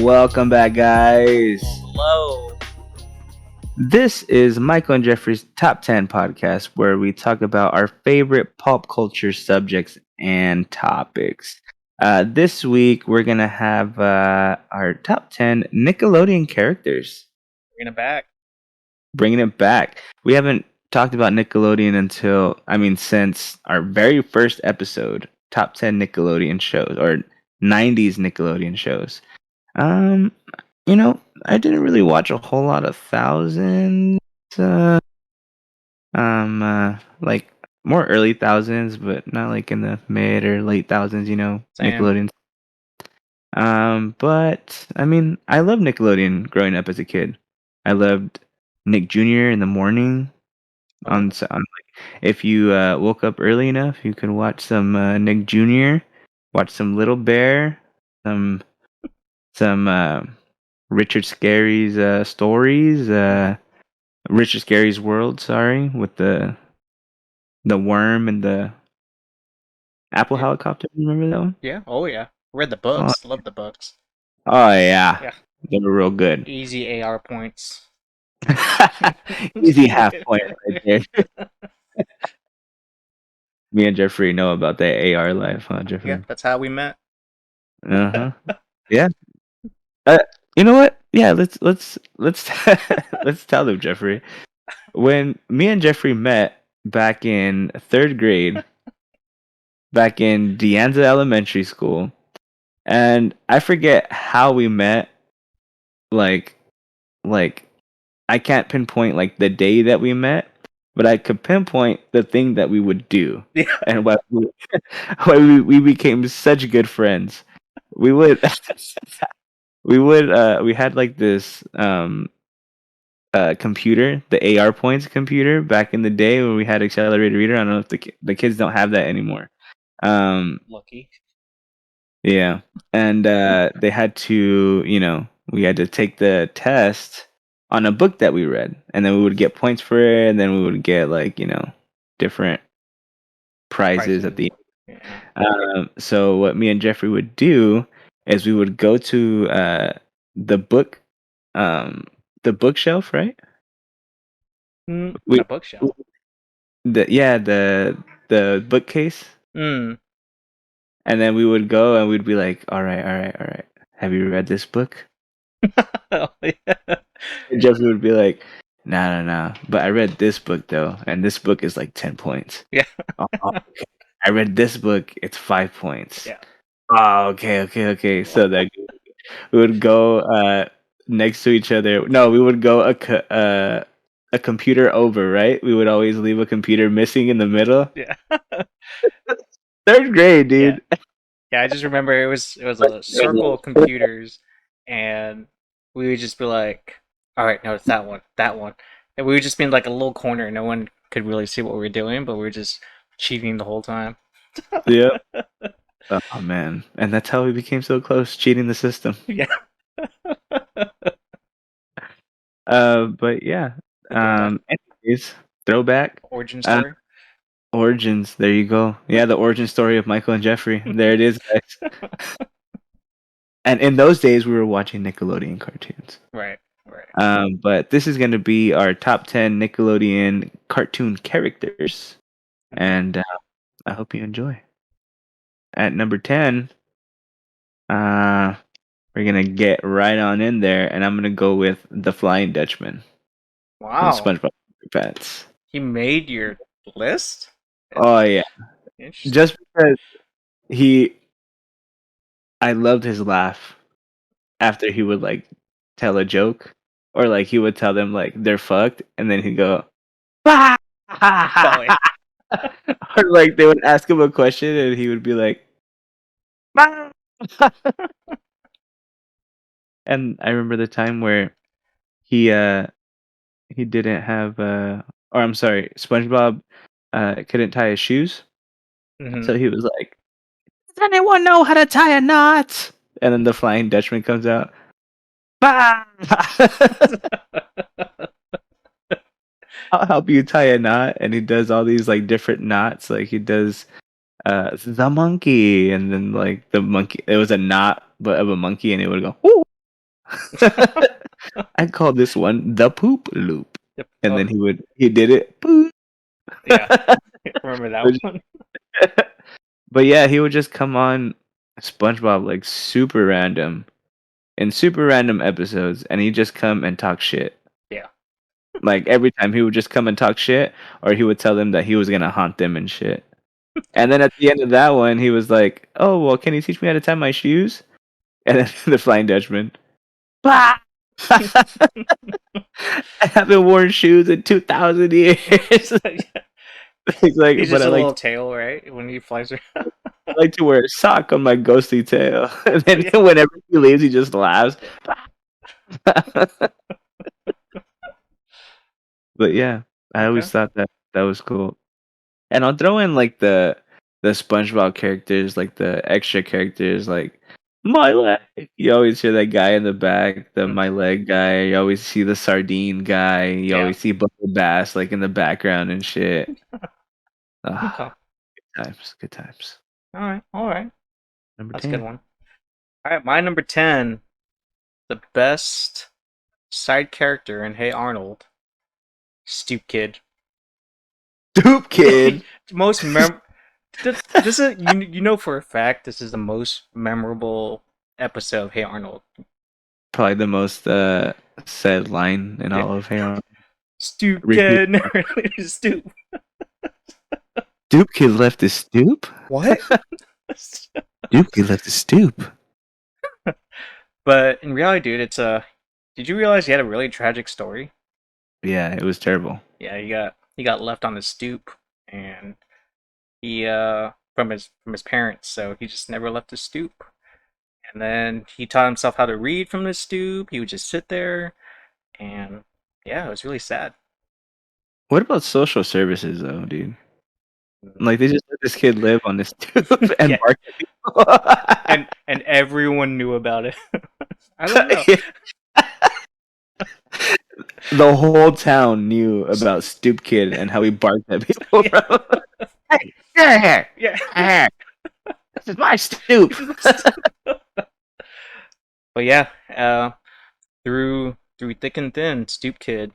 Welcome back, guys. Hello. This is Michael and Jeffrey's Top 10 podcast where we talk about our favorite pop culture subjects and topics. This week, we're going to have our top 10 Nickelodeon characters. Bringing it back. Bringing it back. We haven't talked about Nickelodeon since our very first episode, Top 10 Nickelodeon shows or 90s Nickelodeon shows. I didn't really watch a whole lot of thousands. Like more early thousands, but not like in the mid or late thousands. Same. Nickelodeon. But I mean, I loved Nickelodeon growing up as a kid. I loved Nick Jr. in the morning. If you woke up early enough, you could watch some Nick Jr., watch some Little Bear, some Richard Scarry's stories, Richard Scarry's World, sorry, with the worm and the apple helicopter. Remember that one? Yeah. Oh yeah. Read the books. Love the books. Oh yeah. They were real good. Easy AR points. Easy half point right there. Me and Jeffrey know about that AR life, huh, Jeffrey? Yeah, that's how we met. Yeah. You know what? Yeah, let's let's tell them, Jeffrey. When me and Jeffrey met back in third grade, back in Deanza Elementary School, and I forget how we met. Like, I can't pinpoint like the day that we met, but I could pinpoint the thing that we would do, and why we became such good friends. We would. We had like this computer, the AR points computer back in the day when we had accelerated reader. I don't know if the kids don't have that anymore. Lucky. Yeah. And they had to, we had to take the test on a book that we read, and then we would get points for it, and then we would get like, different prizes at the end. Yeah. So what me and Jeffrey would do is we would go to the bookshelf, right? The bookshelf. The bookcase. Mm. And then we would go and we'd be like, all right. Have you read this book? Oh, yeah. And Jeffrey would be like, no. But I read this book though, and this book is like 10 points. Yeah. Okay. I read this book, it's 5 points. Yeah. Oh, okay. So that we would go next to each other. No, we would go a computer over, right? We would always leave a computer missing in the middle. Yeah. Third grade, dude. Yeah, I just remember it was a circle of computers, and we would just be like, all right, no, it's that one. And we would just be in like a little corner. No one could really see what we were doing, but we were just cheating the whole time. Yeah. Oh man, and that's how we became so close, cheating the system. Yeah. But yeah. Anyways, throwback. Origin story. Origins. There you go. Yeah, the origin story of Michael and Jeffrey. There it is, guys. And in those days, we were watching Nickelodeon cartoons. Right. But this is going to be our top 10 Nickelodeon cartoon characters, and I hope you enjoy. At number 10, we're gonna get right on in there, and I'm gonna go with the Flying Dutchman. Wow. Spongebob Squarepants. He made your list? Oh yeah. Just because I loved his laugh after he would like tell a joke, or like he would tell them like they're fucked, and then he'd go, or like they would ask him a question, and he would be like, and I remember the time where he didn't have or I'm sorry, SpongeBob couldn't tie his shoes. Mm-hmm. So he was like, does anyone know how to tie a knot? And then the Flying Dutchman comes out. I'll help you tie a knot. And he does all these like different knots. Like he does the monkey, and then like the monkey, it was a knot but of a monkey, and it would go, ooh. I call this one the poop loop. Yep. And Oh, then he did it. Poop. yeah. Remember that Which- one? but yeah, he would just come on SpongeBob like super random in super random episodes, and he'd just come and talk shit. Yeah. Like every time he would just come and talk shit, or he would tell them that he was gonna haunt them and shit. And then at the end of that one, he was like, "Oh well, can you teach me how to tie my shoes?" And then the Flying Dutchman. Bah! I haven't worn shoes in 2,000 years. He's like, He's but just I a like little tail, right? When he flies around. to wear a sock on my ghostly tail. And then Yeah. whenever he leaves, he just laughs. But yeah, I always Okay. thought that was cool. And I'll throw in like the SpongeBob characters, like the extra characters, like my leg. You always hear that guy in the back, the Mm. my leg guy. You always see the sardine guy. You Yeah. always see Buckle Bass like in the background and shit. Okay. Ah, good times, good times. All right. All right. Number That's a good 10. one. All right. My number 10, the best side character in Hey Arnold, Stoop Kid. Stoop Kid. Most mem. This is you know for a fact this is the most memorable episode of Hey Arnold. Probably the most said line in Yeah. all of Hey Arnold. Stoop Repeat. Kid. Stoop. Stoop Kid left his stoop? What? Stoop Kid left his stoop. But in reality, dude, it's a. Did you realize he had a really tragic story? Yeah, it was terrible. Yeah, he got left on his stoop, and he from his parents, so he just never left his stoop. And then he taught himself how to read from the stoop. He would just sit there, and yeah, it was really sad. What about social services though, dude? Like they just let this kid live on this stoop and Yeah, bark at people. and everyone knew about it. I don't know. The whole town knew about Stoop Kid and how he barked at people, Yeah, bro. Hey, get here! yeah. Get here! This is my stoop. But yeah, through thick and thin, Stoop Kid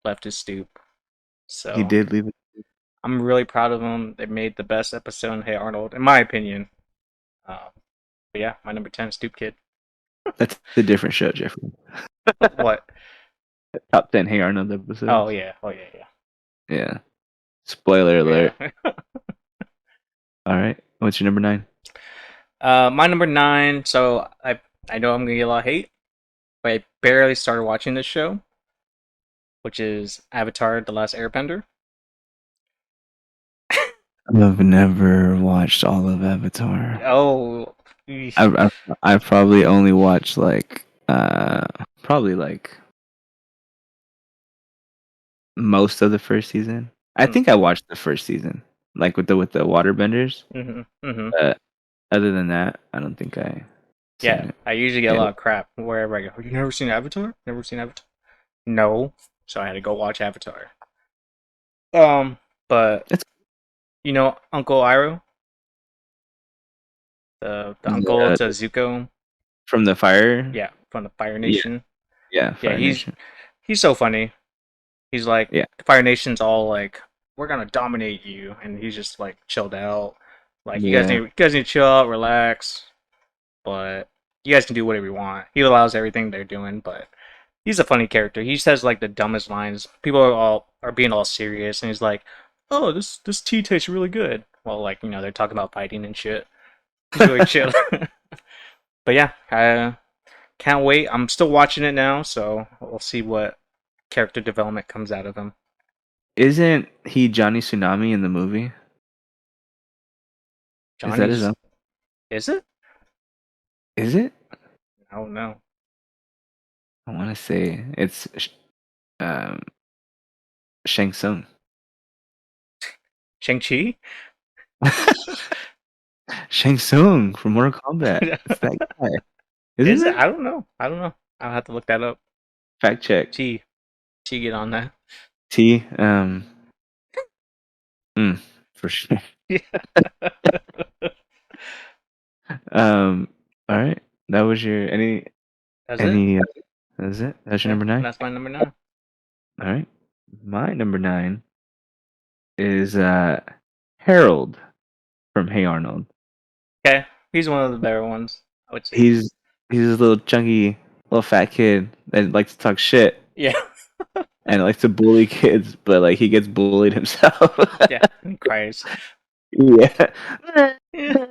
left his stoop. He So did leave it. I'm really proud of them. They made the best episode in Hey Arnold, in my opinion. Um, but yeah, my number 10, Stoop Kid. That's a different show, Jeffrey. What? Top 10 Hey Arnold Oh episodes. yeah, oh yeah, Yeah. Spoiler alert. yeah. All right. What's your number 9? My number 9. So I know I'm gonna get a lot of hate, but I barely started watching this show, which is Avatar: The Last Airbender. I've never watched all of Avatar. Oh, I've probably only watched like probably like most of the first season. I think I watched the first season, like with the waterbenders. mm-hmm, mm-hmm. But other than that, I don't think I seen Yeah, it. I usually get a Yeah, lot of crap wherever I go. You never seen Avatar? Never seen Avatar? No, so I had to go watch Avatar. But it's you know Uncle Iroh, the uncle the, to Zuko, from the fire. yeah, from the Fire Yeah, Nation. yeah, Yeah, Fire he's Nation. he's so funny. He's like Yeah, the Fire Nation's all like, we're gonna dominate you, and he's just like chilled out. Like yeah. you guys need to chill out, relax, but you guys can do whatever you want. He allows everything they're doing, but he's a funny character. He says like the dumbest lines. People are being all serious, and he's like, "Oh, this tea tastes really good." Well, like they're talking about fighting and shit. He's really chill. But yeah, I can't wait. I'm still watching it now, so we'll see what character development comes out of him. Isn't he Johnny Tsunami in the movie? Is that his Johnny's, own? is it? Is it? I don't know. I want to say it's um Shang Tsung. Shang-Chi? Shang Tsung from Mortal Kombat. It's that guy, isn't Is it? it? I don't know. I don't know. I'll have to look that up. Fact check. T. T, get on that. T. For sure. Yeah. Um. All right. That was your any. That's it. Any? That's it. That's your Yeah, number 9. that's my number 9. All right. My number 9 is Harold from Hey Arnold. Okay, he's one of the better ones, I would say. He's he's a little chunky, little fat kid that likes to talk shit Yeah, and likes to bully kids, but like he gets bullied himself. yeah, and he cries. Yeah. Yeah.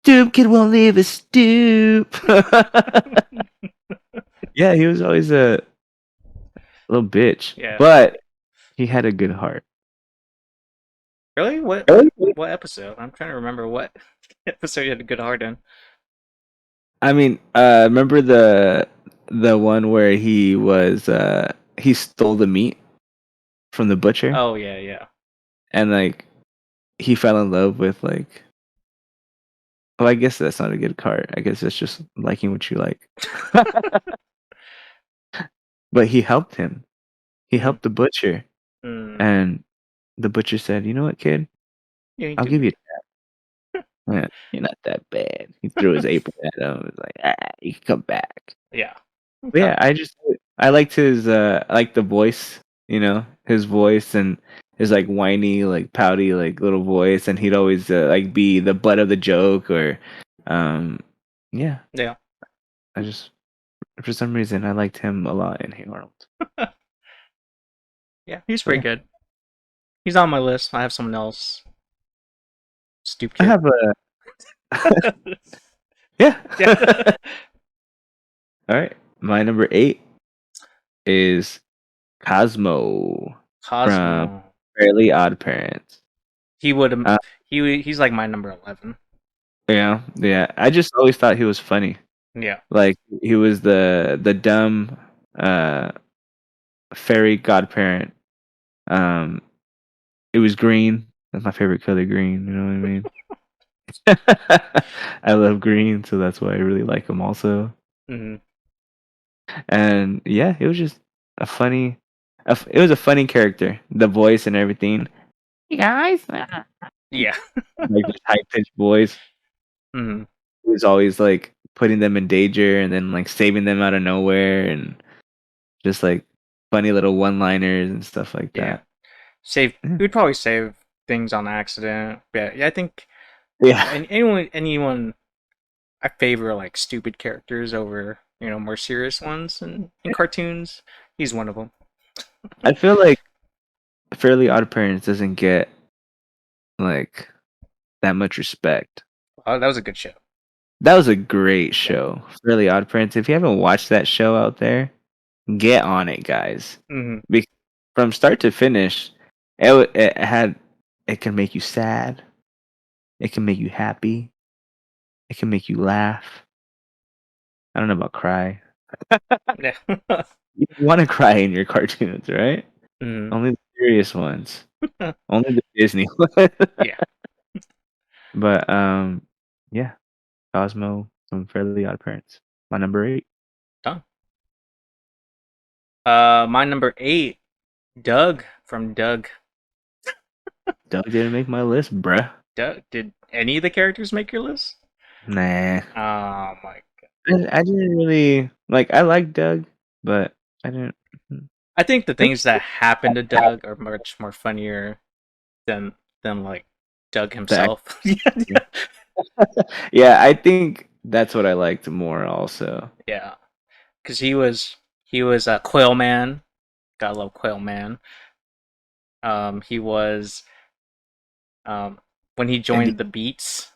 Stoop kid won't leave a stoop. Yeah, he was always a little bitch, Yeah. but he had a good heart. Really? What episode? I'm trying to remember what episode you had a good heart in. I mean, remember the one where he stole the meat from the butcher Oh yeah, yeah. and like he fell in love with like. Well, I guess that's not a good card. I guess it's just liking what you like. But he helped him. He Mm, helped the butcher, mm. and the butcher said, "You know what, kid? You ain't I'll too give you. bad. Yeah, you're not that bad." He threw his apron at him. It's like, you can come back. Yeah. But Okay. yeah, I liked his I liked the voice. You know, his voice and his like whiny, like pouty, like little voice, and he'd always like be the butt of the joke or, um, yeah. Yeah. I just for some reason I liked him a lot in Hey Arnold. Yeah, he's But pretty yeah, good. He's on my list. I have someone else. Stoop I kid. have a yeah. Yeah. All right, my number 8 is Cosmo from Cosmo. Fairly Odd Parents. He would. Uh, He's like my number 11. yeah, yeah. I just always thought he was funny. Yeah. Like he was the dumb uh fairy godparent. Um, it was green. That's my favorite color, green. You know what I mean? I love green, so that's why I really like him also. Hmm. And yeah, it was just a funny. It was a funny character, the voice and everything. Hey guys, Yeah. like this high pitched voice. Hmm. He was always like putting them in danger and then like saving them out of nowhere and just like funny little one liners and stuff like Yeah. that. Save. Yeah. He would probably save things on accident. Yeah. Yeah. I think Yeah. anyone I favor like stupid characters over more serious ones in cartoons. He's one of them. I feel like Fairly Odd Parents doesn't get like that much respect. Oh, that was a good show. That was a great Yeah. show. Fairly Odd Parents. If you haven't watched that show out there, get on it, guys. Hmm. Be- from start to finish, it had it can make you sad. It can make you happy. It can make you laugh. I don't know about cry. Yeah. You want to cry in your cartoons, right? Hmm. Only the serious ones. Only the Disney ones. Yeah. But yeah, Cosmo from Fairly Odd Parents. My number 8. Done. My number 8, Doug from Doug. Doug didn't make my list, bruh. Doug. Did any of the characters make your list? Nah. Oh my. I didn't really like. I like Doug, but I didn't. I think the things that happen to Doug are much more funnier than like Doug The himself. Yeah, acting. Yeah, I think that's what I liked more. Also, yeah. Because he was a Quail Man. Gotta love Quail Man. He was when he and joined the Beats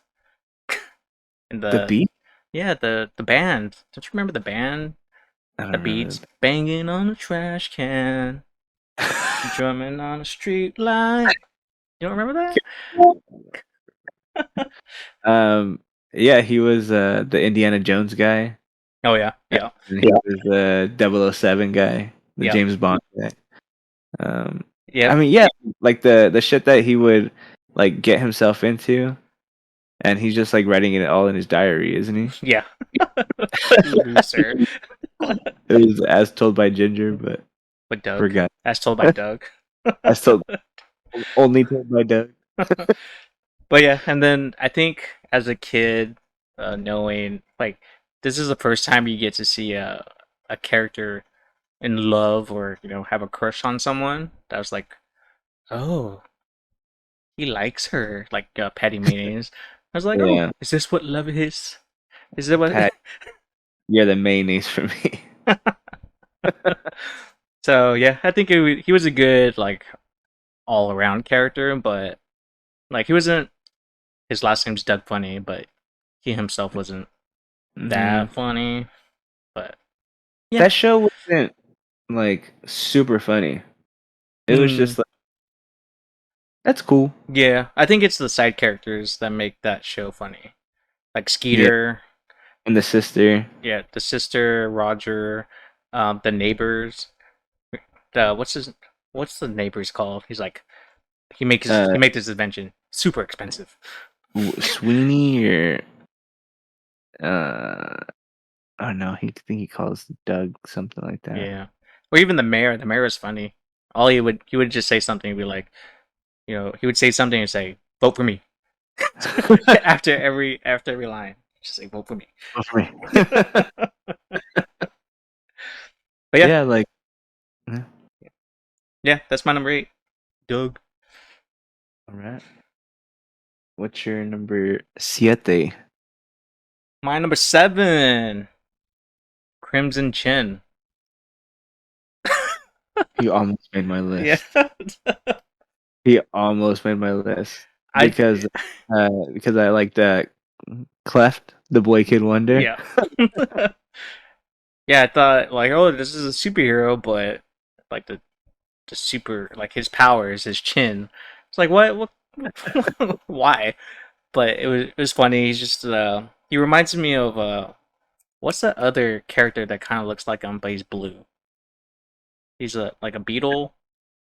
in the the beat. the band. Don't you remember the band? I don't The remember Beats banging on a trash can, drumming on a street light. You don't remember that? Yeah, he was the Indiana Jones guy. Oh yeah, And yeah, he was the 007 guy, the yeah, James Bond guy. I yep, mean, yeah, like the shit that he would like get himself into, and he's just like writing it all in his diary, isn't he? yeah. Loser. It was as told by Ginger, but But Doug, forgot. as told by Doug. As told only told by Doug. But yeah, and then I think as a kid, knowing like this is the first time you get to see a character in love or have a crush on someone. That was like, oh, he likes her, like Patty Mayonnaise. I was like, oh, Yeah, is this what love is? Is that what? Pat, you're the mayonnaise for me. So yeah, I think he was a good like all around character, but like he wasn't. His last name's Doug Funny, but he himself wasn't Hmm. that funny. But yeah, That show wasn't like super funny. It was mm, just like that's cool. yeah, I think it's the side characters that make that show funny. Like Yeah, Skeeter, and the sister. yeah, the sister, Roger, the neighbors. The what's the neighbors called? He's like Uh, he makes his invention super expensive. Sweeney or uh, oh no, he think he calls Doug something like that. Yeah, or even the mayor. The mayor is funny. All he would just say something. He'd be like, he would say something and say, "Vote for me." After every line, just say, "Vote for me." Oh, for me. But yeah, Yeah, like yeah. yeah, that's my number 8. Doug. All right. What's your number siete? My number 7, Crimson Chin. He almost made my Yeah, list. He almost made my list I because I like that Cleft, the boy kid wonder. yeah. Yeah, I thought like, oh, this is a superhero, but like the super like his power is his chin. It's like what why? But it was funny. He's just he reminds me of what's that other character that kind of looks like him but he's blue. He's a like a beetle.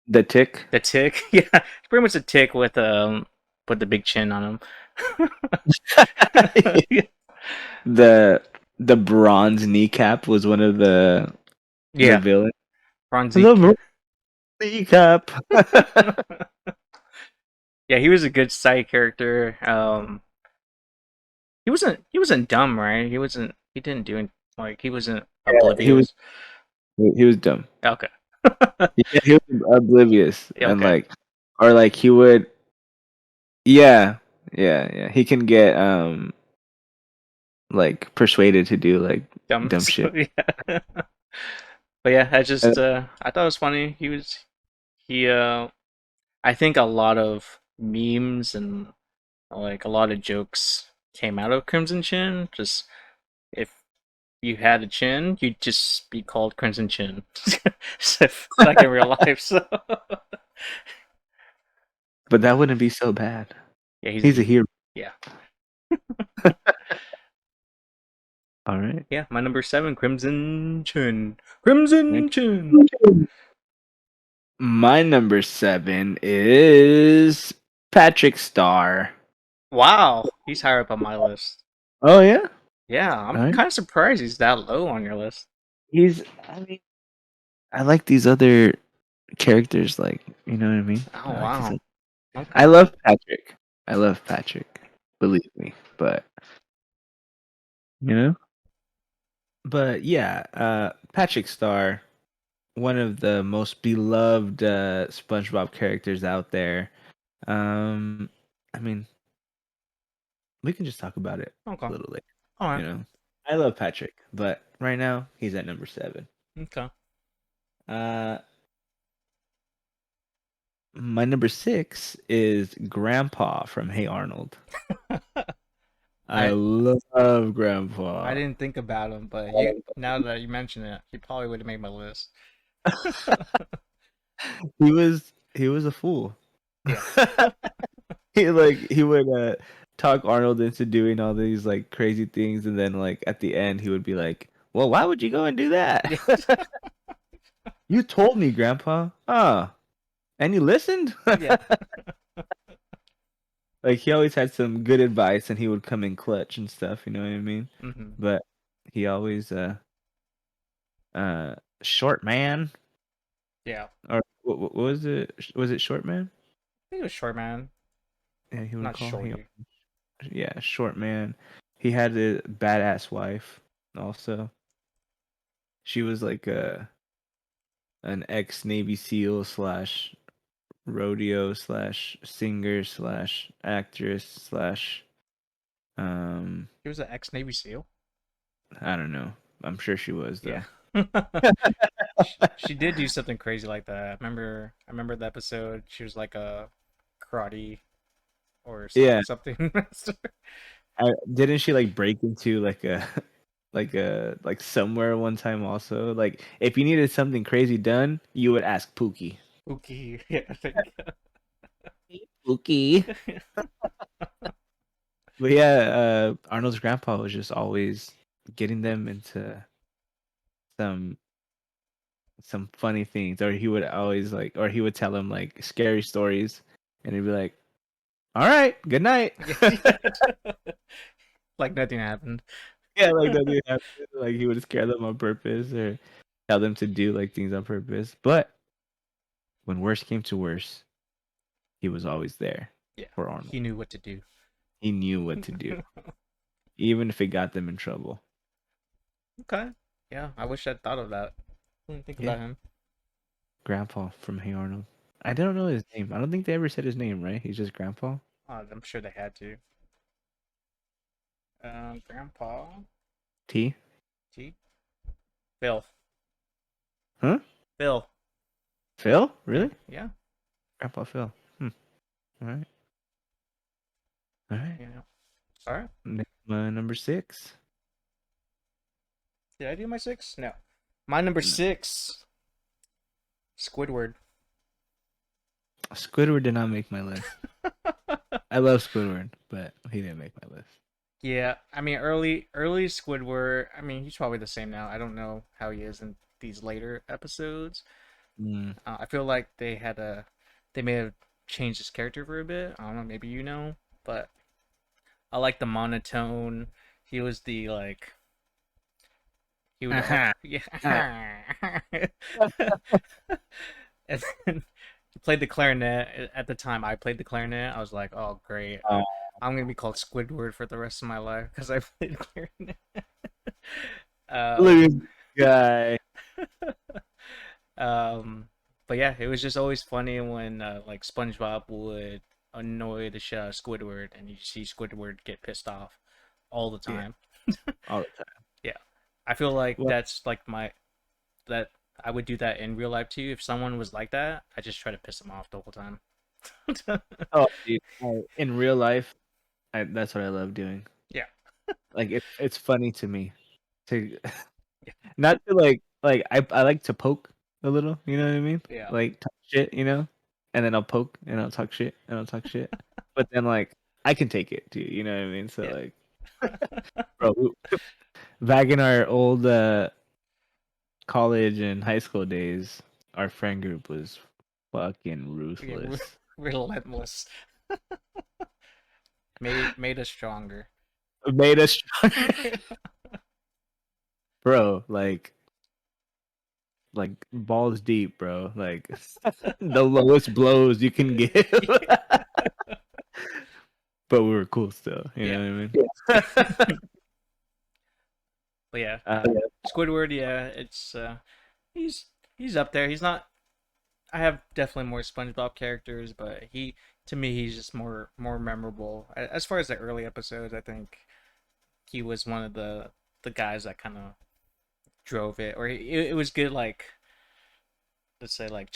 The tick. The tick. Yeah, it's pretty much a tick with the big chin on him. the the bronze kneecap was one of the Yeah, villains. The Bronzik. bronze kneecap. Yeah, he was a good side character. He wasn't dumb, right? He didn't do it like he wasn't Yeah, oblivious. he was dumb. Okay. Yeah, he was oblivious Yeah, and okay. like or like he would yeah, yeah. He can get like persuaded to do like Dumb. dumb So, shit. yeah. But yeah, Uh, I thought it was funny. He I think a lot of memes and like a lot of jokes came out of Crimson Chin. Just if you had a chin, you'd just be called Crimson Chin. So, like in real life. So but that wouldn't be so bad. yeah, He's a hero. yeah. All right. Yeah, my number 7, Crimson Chin. Crimson Next. Chin. My number 7 is Patrick Starr. Wow, he's higher up on my list. Oh yeah. Yeah, All I'm right. kind of surprised he's that low on your list. He's. I mean, I like these other characters. Like, you know what I mean? Oh I like these. wow. Okay. I love Patrick. I love Patrick. Believe me. But you know. But yeah, Patrick Starr, one of the most beloved SpongeBob characters out there. Um, I mean, we can just talk about it Okay. a little later. All You right. know, I love Patrick, but right now he's at number 7. Okay. Uh, my number 6 is Grandpa from Hey Arnold. I I love I Grandpa. didn't think about him, but you now that you mention it, he probably would have made my list. He was a fool. Yeah. He would talk Arnold into doing all these like crazy things, and then like at the end he would be like, "Well, why would you go and do that? Yeah. You told me, Grandpa. Ah, and you listened." Yeah. Like he always had some good advice, and he would come in clutch and stuff. You know what I mean? Hmm. But he always uh short man, Yeah. or what was it? Was it short man? I think it was short man, Yeah, he would not call him. shorty. Yeah, short man. He had a badass wife. Also, she was like a an ex Navy SEAL slash rodeo slash singer slash actress slash He was an ex Navy SEAL. I don't know. I'm sure she was Yeah. though. She did do something crazy like that. I remember the episode. She was like a karate or Yeah, something master. didn't she like break into like a like somewhere one time also? Like if you needed something crazy done, you would ask Pookie. Uki, yeah, I think. Hey, Pookie. But yeah, Arnold's grandpa was just always getting them into some funny things, or he would always like, or he would tell them like scary stories, and he'd be like, "All right, good night." Yeah, yeah. Like nothing happened. Yeah, like nothing happened. Like he would scare them on purpose, or tell them to do like things on purpose. But when worse came to worse, he was always there Yeah, for Arnold. he knew what to do. He knew what to do, even if it got them in trouble. Okay. Yeah, I wish I'd thought of that. Didn't think Yeah, about him. Grandpa from Hey Arnold. I don't know his name. I don't think they ever said his name, right? He's just Grandpa. I'm sure they had to. Grandpa T. T. Phil. Huh? Phil. Phil? Yeah, Really? yeah, Grandpa Phil. All right. All right. yeah. All right. Number 6. Did I do my six? No. My number No. 6, Squidward. Squidward did not make my list. I love Squidward, but he didn't make my list. Yeah, I mean early Squidward. I mean he's probably the same now. I don't know how he is in these later episodes. Mm. I feel like they may have changed his character for a bit. I don't know, maybe you know, but I like the monotone. He was the like he would Aha. yeah. And then he played the clarinet. At the time I played the clarinet, I was like, oh great, Oh, I'm gonna be called Squidward for the rest of my life because I played clarinet. look Um, at this guy. um, but yeah, it was just always funny when like SpongeBob would annoy the shit out of Squidward, and you see Squidward get pissed off all the Yeah, time. all the time. Yeah, I feel like Well, that's like that I would do that in real life too. If someone was like that, I just try to piss them off the whole time. oh, dude, in real life, that's what I love doing. Yeah, Like it's funny to me to yeah, not to like I like to poke a little. You know what I mean? yeah, Like talk shit, and then I'll poke and I'll talk shit and I'll talk shit. But then like I can take it too. You know what I mean? So yeah. like, bro, back in our old college and high school days, our friend group was fucking Yeah, ruthless. relentless. Made us stronger. It made us stronger. Bro, like balls deep, bro. Like the lowest blows you can give. But we were cool still. You Yeah. know what I mean? But yeah, uh, Squidward. Yeah, it's he's he's up there. He's not. I have definitely more SpongeBob characters, but he to me he's just more memorable. As far as the early episodes, I think he was one of the guys that kind of drove it, or it was good. Like let's say like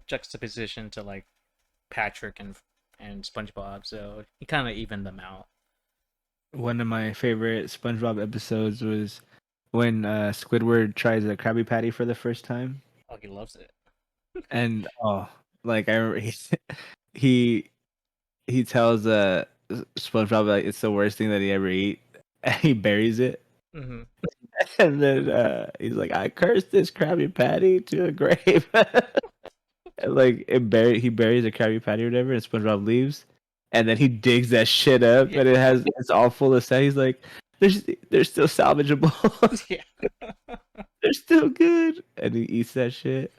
juxtaposition to like Patrick and SpongeBob, so he kind of evened them out. one of my favorite SpongeBob episodes was when Squidward tries a Krabby Patty for the first time, Oh, he loves it. and oh, like I remember he he tells SpongeBob like it's the worst thing that he ever eat, and he buries it. Hmm. And then he's like, "I cursed this Krabby Patty to a grave." And, like he buries a Krabby Patty or whatever, and SpongeBob leaves, and then he digs that shit up, Yeah, and it's all full of sand. He's like, they're still salvageable. yeah. They're still good," and he eats that shit.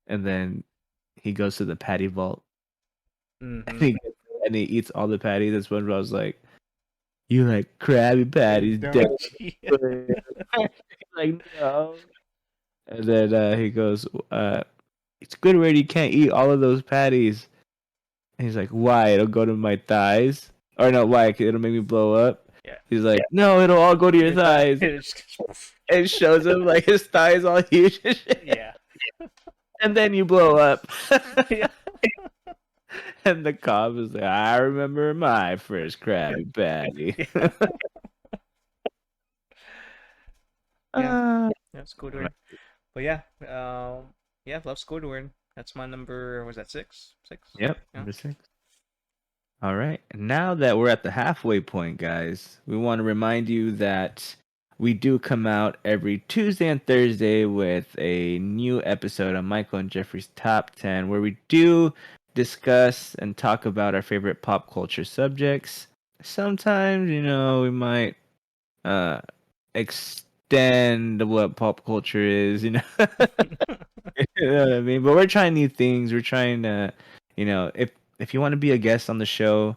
And then he goes to the patty vault, and Hmm. he eats all the patties. And SpongeBob's like, You like Krabby Patty's dead. Yeah. Like, no. And then he goes, it's good already. You can't eat all of those patties. And he's like, why? It'll go to my thighs? Or no, why? It'll make me blow up? Yeah. He's like, no, it'll all go to your Your thigh. thighs. And it shows him like his thighs all huge and shit. Yeah. And then you blow up. Yeah. And the cop is like, I remember my first Krabby Patty. Yeah. Yeah. Uh, Yeah. Squidward. But yeah. Yeah. Love Squidward. That's my number. Was that 6? 6. yep, Yeah. number 6. All right. Now that we're at the halfway point, guys, we want to remind you that we do come out every Tuesday and Thursday with a new episode of Michael and Jeffrey's Top 10, where we do discuss and talk about our favorite pop culture subjects. Sometimes, we might extend what pop culture is, You know what I mean? But we're trying new things. We're trying to, if you want to be a guest on the show,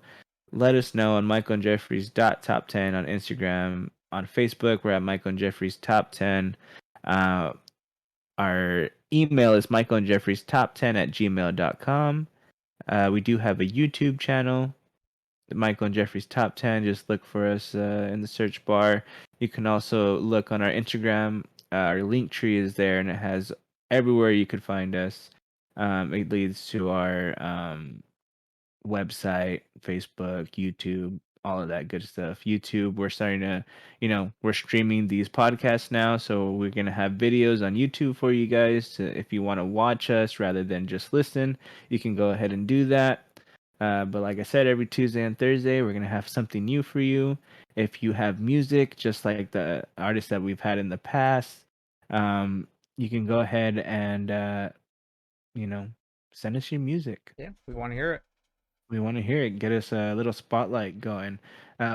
let us know on Michael and Jeffrey's top 10 on Instagram. On Facebook, we're at Michael and Jeffrey's top 10. Our email is Michael and Jeffrey's top 10 at gmail.com. We do have a YouTube channel, Michael and Jeffrey's top 10. Just look for us in the search bar. You can also look on our Instagram. Our link tree is there, and it has everywhere you could find us. It leads to our website, Facebook, YouTube, all of that good stuff. YouTube, we're starting to, we're streaming these podcasts now, so we're gonna have videos on YouTube for you guys. If you want to watch us rather than just listen, you can go ahead and do that. But like I said, every Tuesday and Thursday, we're gonna have something new for you. If you have music, just like the artists that we've had in the past, you can go ahead and send us your music. Yeah. We want to hear it. We want to hear it. Get us a little spotlight going.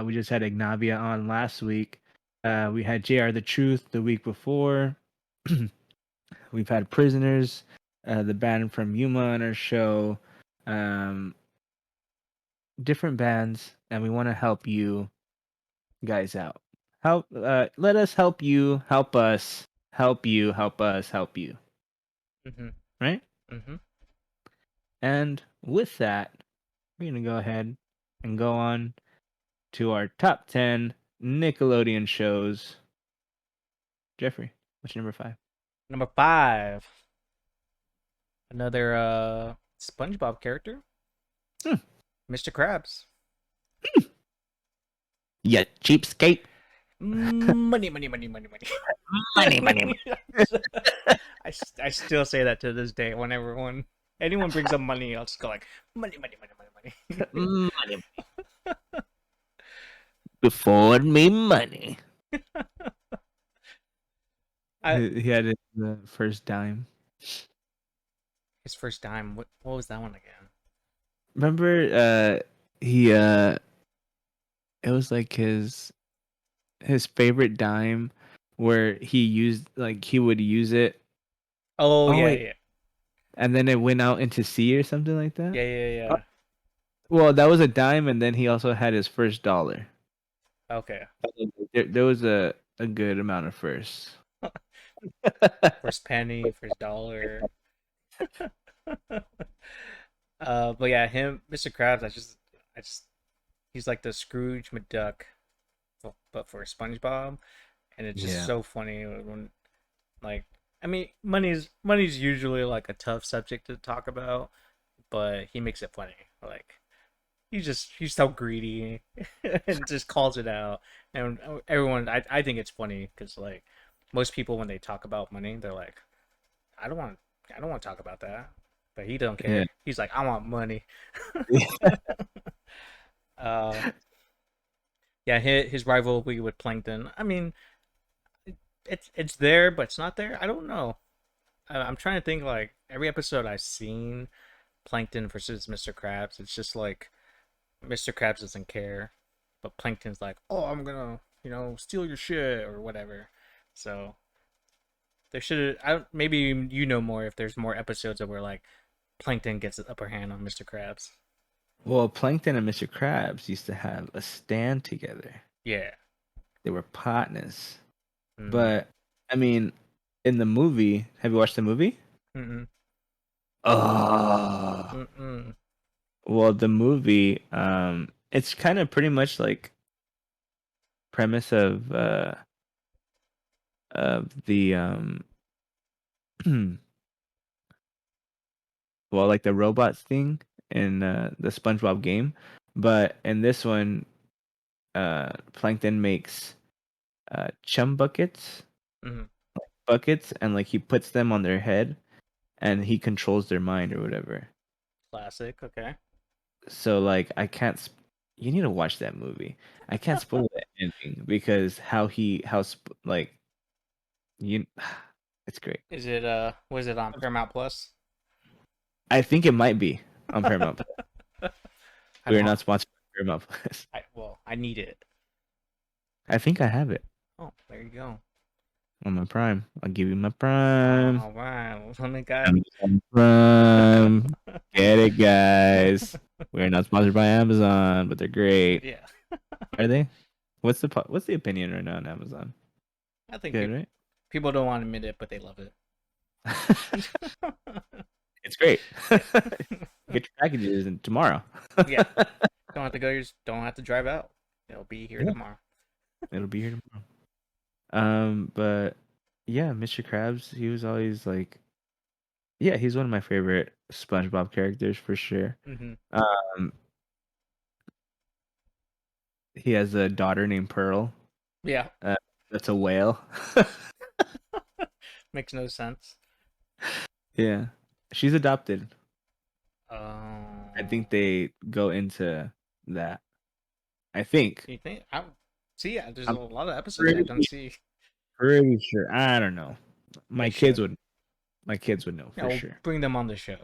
We just had Ignavia on last week. We had JR the Truth the week before. We've had Prisoners, the band from Yuma on our show. Different bands, and we want to help you guys out. Let us help you, help us, help you, help us, help you. Mm-hmm. Right? Mm-hmm. And with that, we're gonna go ahead and go on to our top 10 Nickelodeon shows. Jeffrey, what's your number 5? Number 5. Another SpongeBob character. Mr. Krabs. Yeah, cheapskate. Money, money, money, money, money. Money, money. I still say that to this day. Whenever anyone brings up money, I'll just go like money, money, money, money, money. Money. Before me money. He had his first dime. His first dime. What was that one again? Remember, it was like his favorite dime, where he would use it. Oh yeah, wait. yeah, And then it went out into sea or something like that. yeah. Well, that was a dime, and then he also had his first dollar. Okay. There was a good amount of firsts. First penny, first dollar. But yeah, Mr. Krabs. I just, he's like the Scrooge McDuck, but for SpongeBob, and it's just so funny when, like, I mean, money's usually like a tough subject to talk about, but he makes it funny. Like, he's so greedy and just calls it out, and everyone, I think it's funny because like most people when they talk about money, they're like, I don't want to talk about that, but he don't care. Yeah. He's like, I want money. Yeah, his rivalry with Plankton. I mean, it's there, but it's not there. I don't know. I'm trying to think. Like every episode I've seen, Plankton versus Mr. Krabs. It's just like Mr. Krabs doesn't care, but Plankton's like, oh, I'm gonna steal your shit or whatever. So there should maybe you know more if there's more episodes of where like Plankton gets the upper hand on Mr. Krabs. Well, Plankton and Mr. Krabs used to have a stand together. Yeah. They were partners. Mm. But I mean, in the movie, have you watched the movie? Mm-mm. Oh, Mm-mm. well, the movie, it's kind of pretty much like premise of the well, like the robots thing in the SpongeBob game, but in this one, Plankton makes chum Mm-hmm. buckets, and like he puts them on their head, and he controls their mind or whatever. Classic. Okay. So like I can't. You need to watch that movie. I can't spoil the ending because like you, it's great. Is it was it on Paramount Plus? I think it might be on Paramount. I We are don't. not sponsored by Paramount Plus. I need it. I think I have it Oh, there you go. on my Prime. I'll give you my Prime. All right. Let me got. Amazon Prime. Get it, guys. We're not sponsored by Amazon, but they're great. Yeah. Are they? What's the opinion right now on Amazon? I think Good, right? people don't want to admit it, but they love it. It's great. Yeah. Get your packages in tomorrow. Yeah. Don't have to go. Just don't have to drive out. It'll be here Yeah, tomorrow. it'll be here tomorrow. But yeah, Mr. Krabs, he was always like, yeah, he's one of my favorite SpongeBob characters for sure. Hmm. Um, he has a daughter named Pearl. Yeah. Uh, that's a whale. Makes no sense. Yeah, she's adopted. I Oh. think they go into that. I think. You think? I see. Yeah. There's a I'm lot of episodes I don't pretty see. pretty sure. I don't know. They My kids should. would. My kids would know Yeah. for We'll sure. bring them on the show.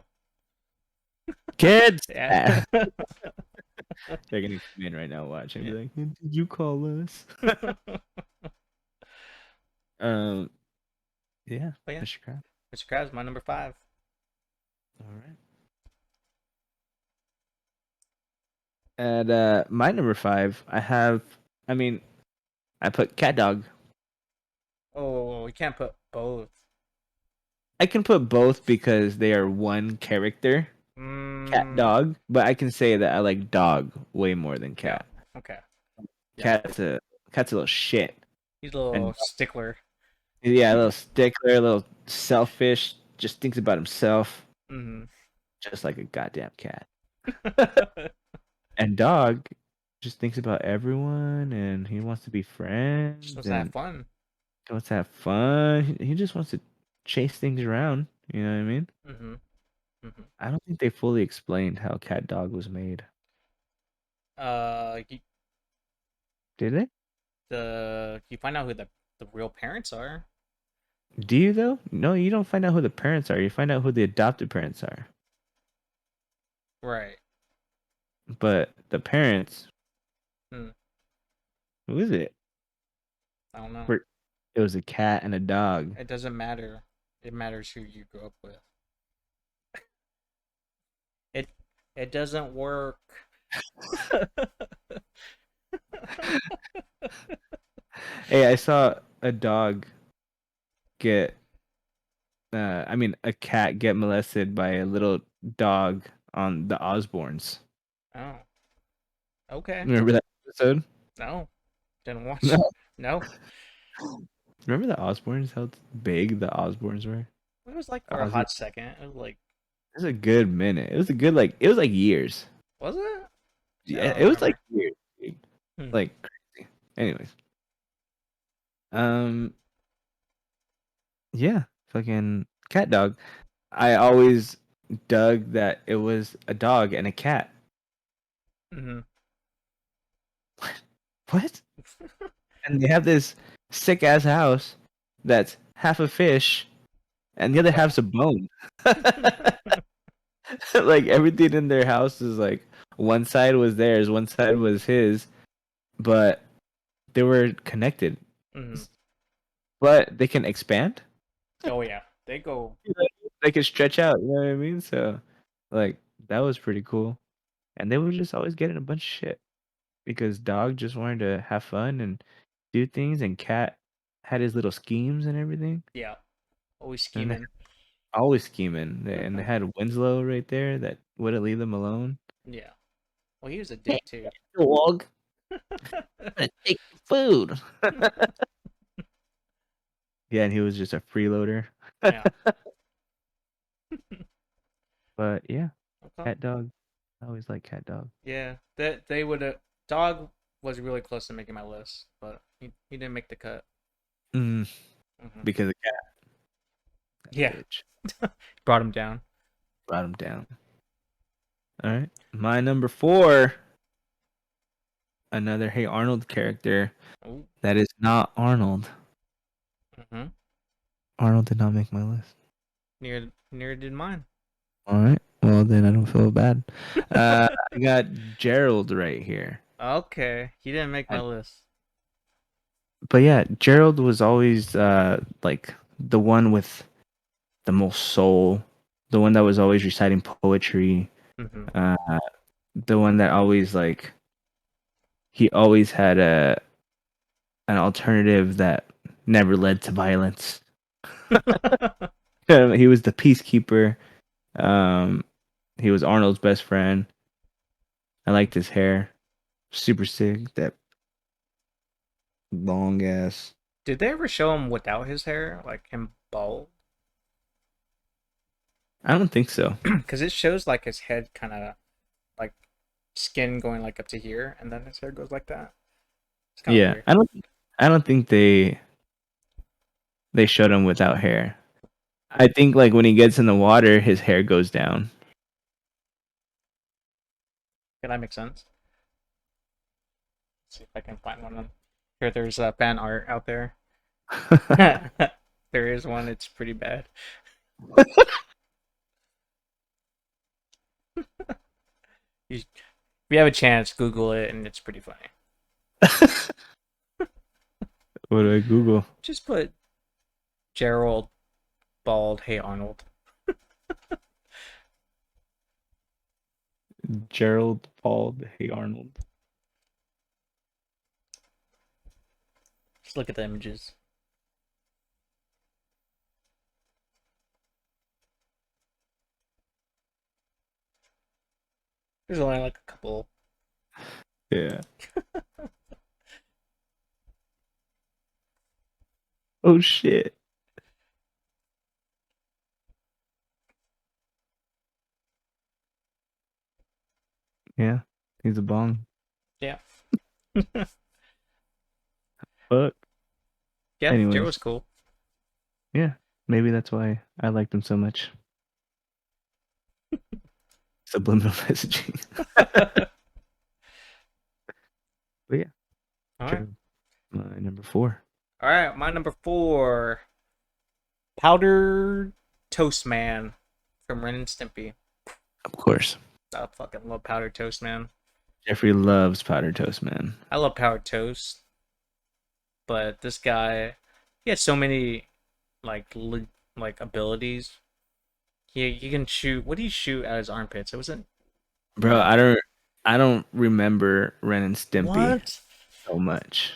Kids. Yeah. Ah, they're gonna come in right now, watch and be Yeah. like, "Did you call us?" um. Yeah, But yeah, Mr. Krabs. Mr. Krabs, my number five. All right. At my number five, I have. I mean, I put Cat Dog. Oh, we can't put both. I can put both because they are one character, Cat Mm, Dog. But I can say that I like Dog way more than yeah. Cat. Okay. Yeah. Cat's a Cat's a little shit, He's a and little stickler. yeah, a little stickler, a little selfish. Just thinks about himself, Hmm. just like a goddamn cat. And Dog just thinks about everyone, and he wants to be Just friends, wants to have and fun. he wants to have fun. He just wants to chase things around. You know what I mean? Hmm. Hmm. I don't think they fully explained how Cat Dog was made. Uh, you, Did they? you find out who the real parents are. Do you though? No, you don't find out who the parents are. You find out who the adopted parents are. Right. But the parents, Hmm. who is it? I don't know. Were- It was a cat and a dog. It doesn't matter. It matters who you grew up with. It it doesn't work. Hey, I saw a dog get a cat get molested by a little dog on the Osbournes. Oh, okay. Remember that episode? No, didn't watch. No. No, Remember the Osbournes? How big the Osbournes were? it was like for a Ozzy. hot second. It was like, It was a good minute. It was a good like. It was like years. was it? I Yeah, don't it was like remember. years. Dude. Hmm. Like crazy. Anyways, um, yeah, fucking cat dog. I always dug that it was a dog and a cat. Hmm. What? And they have this sick ass house that's half a fish and the other Okay. half's a bone. Like everything in their house is like one side was theirs, one side was his, but they were connected. Hmm. But they can expand. Oh yeah, they go. They can stretch out. You know what I mean? So, like that was pretty cool. And they would just always get in a bunch of shit because Dog just wanted to have fun and do things, and Cat had his little schemes and everything, Yeah, always and they're scheming. always scheming. And they had Winslow right there that wouldn't leave them alone. Yeah. Well, he was a Hey, dick too. Dog, I'm gonna take your food. Yeah, and he was just a freeloader. Yeah. But yeah, Okay. Cat Dog. I always like Cat Dog. Yeah. That they would have. Dog was really close to making my list, but he didn't make the cut. Mm, Hmm. because the cat Yeah. bitch Brought him down. brought him down. All right, my number four, another Hey Arnold character Oh. that is not Arnold. Hmm. Arnold did not make my list. Near did mine. All right, well then I don't feel bad. I got Gerald right here. Okay. He didn't make my I- list. but yeah, Gerald was always like the one with the most soul, the one that was always reciting poetry, Hmm. uh, the one that always like he always had an alternative that never led to violence. He was the peacekeeper. Um, he was Arnold's best friend. I liked his hair, super sick. That long ass. Did they ever show him without his hair, like him bald? I don't think so. Because it shows like his head kind of like skin going like up to here, and then his hair goes like that. It's kind of Yeah, weird. I don't. I don't think they showed him without hair. I think like when he gets in the water, his hair goes down. Yeah, that makes sense. Let's see if I can find one. Here, there's fan art out there. There is one. It's pretty bad. If you have a chance, Google it, and it's pretty funny. What do I Google? Just put Gerald bald. Hey Arnold. Gerald Bald. Hey Arnold. Just look at the images. There's only like a couple. Yeah. Oh shit. Yeah. He's a bong. Yeah. Fuck. Yeah, Anyways, Gerald's cool. yeah. Maybe that's why I liked him so much. Subliminal messaging. All But yeah, right. Gerald, my number four. All right. My number four, Powdered Toast Man from Ren and Stimpy. Of course. I fucking love powdered toast, man. Jeffrey loves powdered toast, man. I love powdered toast, but this guy, he has so many like like abilities. He can shoot. What did he shoot at his armpits? It wasn't Bro, I don't remember Ren and Stimpy what? so much.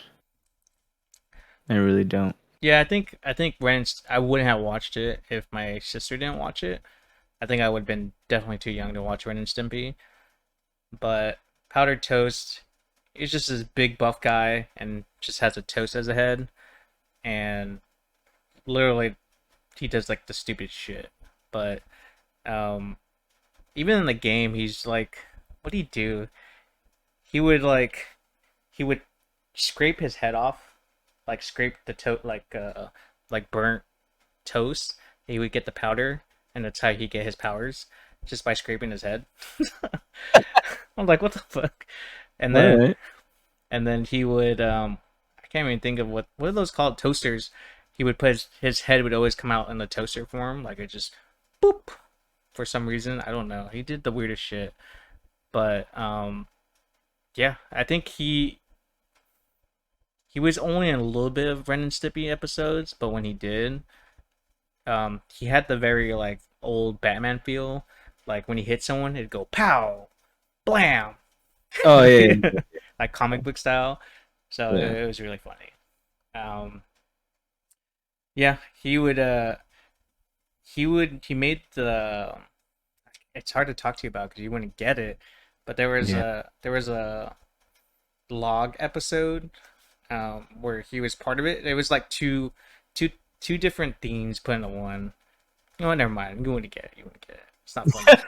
I really don't. Yeah, I think I wouldn't have watched it if my sister didn't watch it. I think I would have been definitely too young to watch Ren and Stimpy. But powdered toast, he's just this big buff guy and just has a toast as a head, and literally he does like the stupid shit. But um, even in the game, he's like, what do he do? He would like he would scrape his head off, like scrape the like burnt toast. He would get the powder, and that's how he get his powers, just by scraping his head. I'm like, what the fuck? And All then right. he would I can't even think of what are those called, toasters. He would put his head would always come out in the toaster form, like it just boop for some reason. I don't know. He did the weirdest shit. But yeah, I think he was only in a little bit of Ren and Stimpy episodes, but when he did, he had the very like old Batman feel. Like when he hit someone, it'd go pow, blam. Oh yeah, yeah, like comic book style. So Yeah. it was really funny. Um, yeah, he made the. It's hard to talk to you about because you wouldn't get it, but Yeah. there was a log episode where he was part of it. It was like two two different themes put into one. You know what? Never mind. You wouldn't get it. You wouldn't get it. It's not funny.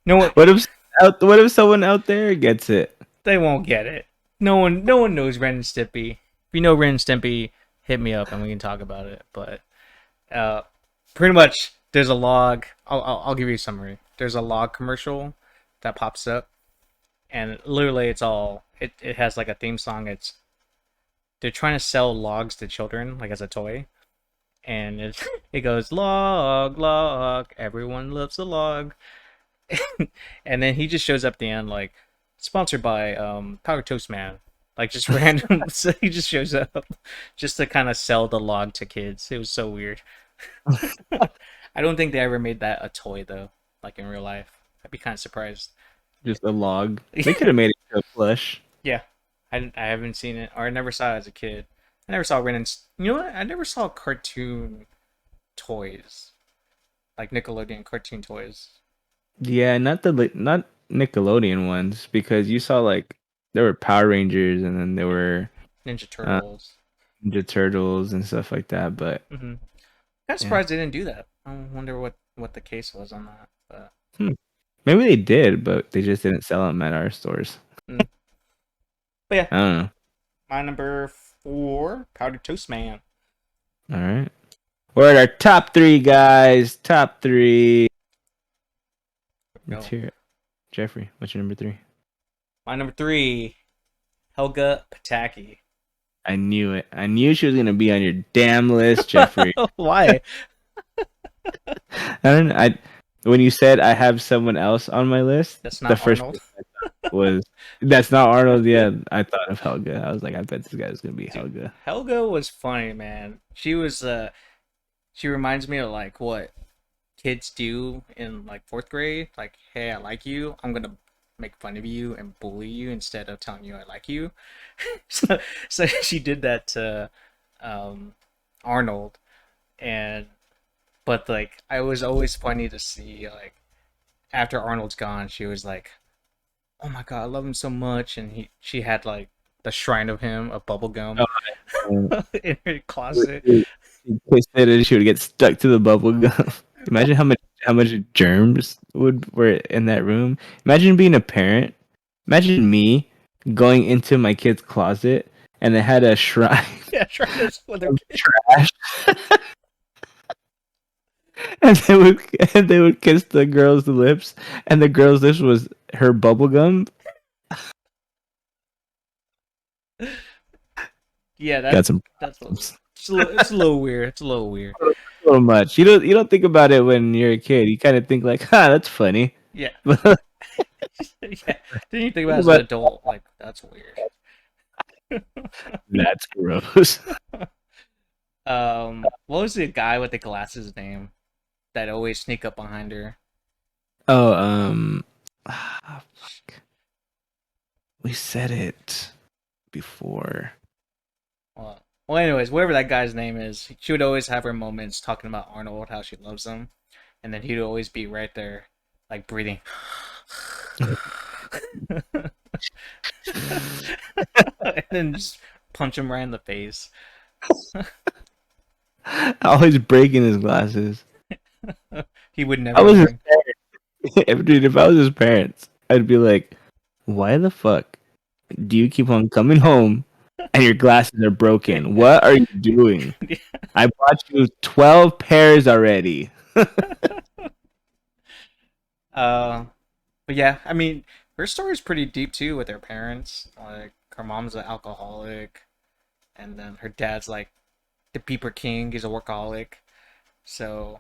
No one. What if someone out there gets it? They won't get it. No one knows Ren and Stimpy. If you know Ren and Stimpy, hit me up and we can talk about it. But uh, pretty much, there's a log. I'll give you a summary. There's a log commercial that pops up, and literally, it has like a theme song. They're trying to sell logs to children, like as a toy, and it goes log log. Everyone loves a log. And then he just shows up at the end like sponsored by Powder Toast Man. Like just random, so he just shows up just to kind of sell the log to kids. It was so weird. I don't think they ever made that a toy though, like in real life. I'd be kind of surprised. Just a log. They could have made it into a plush. Yeah, I haven't seen it, or I never saw it as a kid. I never saw Ren and you know what? I never saw cartoon toys like Nickelodeon cartoon toys. Yeah, not Nickelodeon ones because you saw like there were Power Rangers and then there Yeah, were Ninja uh, Turtles. Ninja Turtles and stuff like that. But Mm-hmm. Kind of yeah, surprised they didn't do that. I wonder what the case was on that. But hmm. Maybe they did, but they just didn't sell them at our stores. mm. But yeah, I don't know. my number 4, Powder Toast Man. All right, we're at our top three, guys. Top three. Let's Go. hear it. Jeffrey, what's your number three? My number 3, Helga Pataki. I knew it. I knew she was gonna be on your damn list, Jeffrey. Why? I don't. I when you said I have someone else on my list, That's the not first Arnold. was that's not Arnold. Yeah, I thought of Helga. I was like, I bet this guy's gonna be Dude, Helga. Helga was funny, man. She reminds me of like what kids do in like 4th grade. Like, hey, I like you. I'm gonna make fun of you and bully you instead of telling you I like you. so, so she did that to um, Arnold, and but like I was always funny to see like after Arnold's gone, she was like, "Oh my god, I love him so much," and she had like the shrine of him of bubblegum Oh, in her closet. she kissed it and she would get stuck to the bubble gum. Imagine how much germs were in that room. Imagine being a parent. Imagine me going into my kid's closet and they had a shrine Yeah, shrine of some other of kid. trash, and they would kiss the girl's lips, and the girl's lips was her bubble gum. Yeah, Got some that's problems. it's a little weird. It's a little weird. So much. You don't think about it when you're a kid. You kind of think like, that's funny. Yeah, But yeah. Didn't you think about think it as an about adult? Like that's weird. that's gross. What was the guy with the glasses name that always sneak up behind her? Oh, fuck. We said it before. Anyways, whatever that guy's name is, she would always have her moments talking about Arnold, how she loves him, and then he'd always be right there, like breathing, and then just punch him right in the face. Always breaking his glasses. He would I never was his learn. parents. Dude, if I was his parents, I'd be like, why the fuck do you keep on coming home and your glasses are broken? What are you doing? I bought you 12 pairs already. uh, but yeah, I mean, her story's pretty deep too with her parents. Like, her mom's an alcoholic, and then her dad's like the beeper king. He's a workaholic. So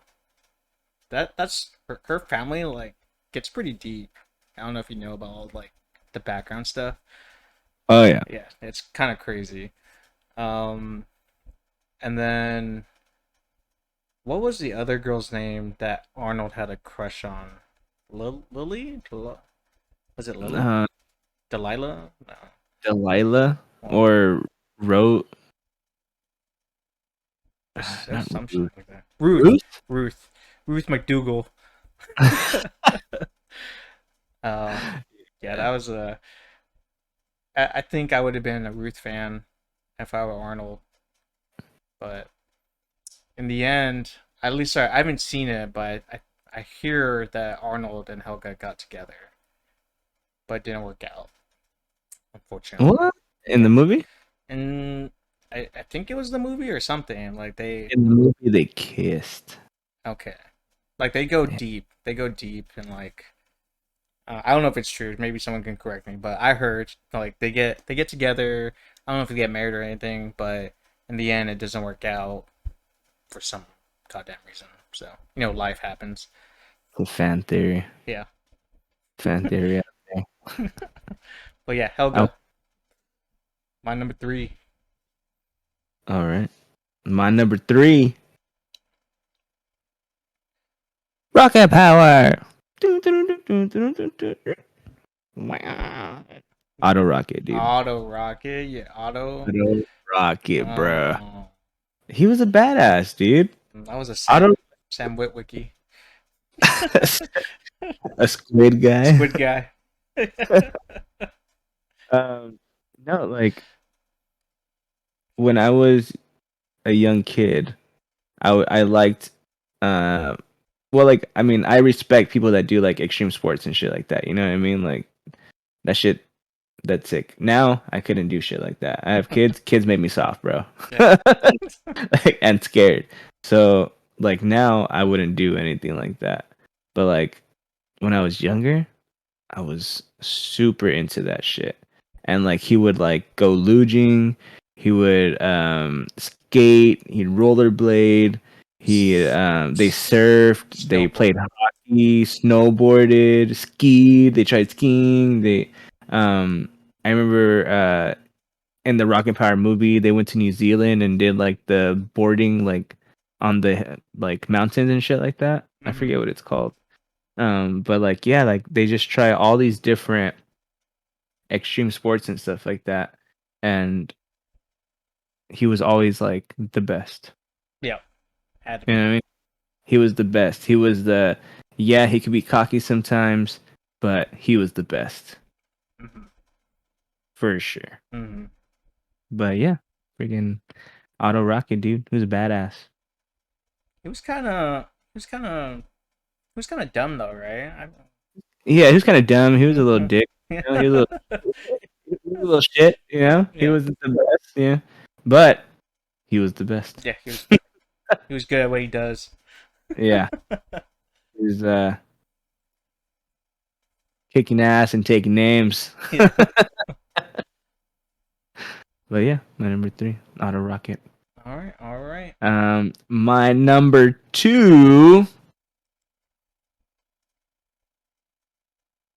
that's her family like gets pretty deep. I don't know if you know about all like the background stuff. Oh yeah. Yeah, it's kind of crazy. Um, and then what was the other girl's name that Arnold had a crush on? Lily? Was it Lily? Uh, Delilah? No. Delilah Well, or Ro there's not some shit Ruth. like that. Ruth, Ruth? Ruth, Ruth McDougal. uh, yeah, Yeah. that was a. I think I would have been a Ruth fan if I were Arnold, but in the end, at least I haven't seen it, but I hear that Arnold and Helga got together, but it didn't work out, unfortunately. What? In the Yeah, movie? and I think it was the movie or something. Like they In the movie they kissed. okay, like they go Yeah. deep. They go deep and like I don't know if it's true. Maybe someone can correct me, but I heard like they get together. I don't know if they get married or anything, but in the end, it doesn't work out for some goddamn reason. So life happens. The fan theory. Yeah, Fan theory out there. but yeah, Oh, Helga, my number three. all right. My number 3. Rocket power. Auto rocket, dude. Auto Rocket, yeah, Auto. Auto rocket, bruh. Oh, He was a badass, dude. that was a Auto Sam Witwicky, a squid guy. Squid Guy. um, no, like when I was a young kid, I liked uh well, like, I mean, I respect people that do like extreme sports and shit like that, you know what I mean? Like that shit, that's sick. Now I couldn't do shit like that. I have kids made me soft, bro. Yeah. Like, and scared. So like now I wouldn't do anything like that. But like when I was younger, I was super into that shit. And like he would like go luging, he would skate, he'd rollerblade, they surfed, they played Snowboard. hockey, snowboarded, skied, they tried skiing, they I remember in the Rocket Power movie they went to New Zealand and did like the boarding like on the like mountains and shit like that. I Hmm. forget what it's called. But like yeah, like they just try all these different extreme sports and stuff like that. And he was always like the best. Yeah, had to You know be. what I mean? He was the best. He was the yeah, he could be cocky sometimes, but he was the best Hmm. for sure. Hmm. But yeah, freaking Auto Rocket dude, he was a badass. He was kind of. He was kind of. He was kind of dumb though, right? Yeah, he was kind of dumb. He was a little Mhm. dick. You know, he was a little shit. You know, he Yeah, wasn't the best. Yeah, but he was the best. yeah. He was good at what he does. Yeah, he was kicking ass and taking names. Yeah. But yeah, my number 3, Auto Rocket. All right. All right. My number 2.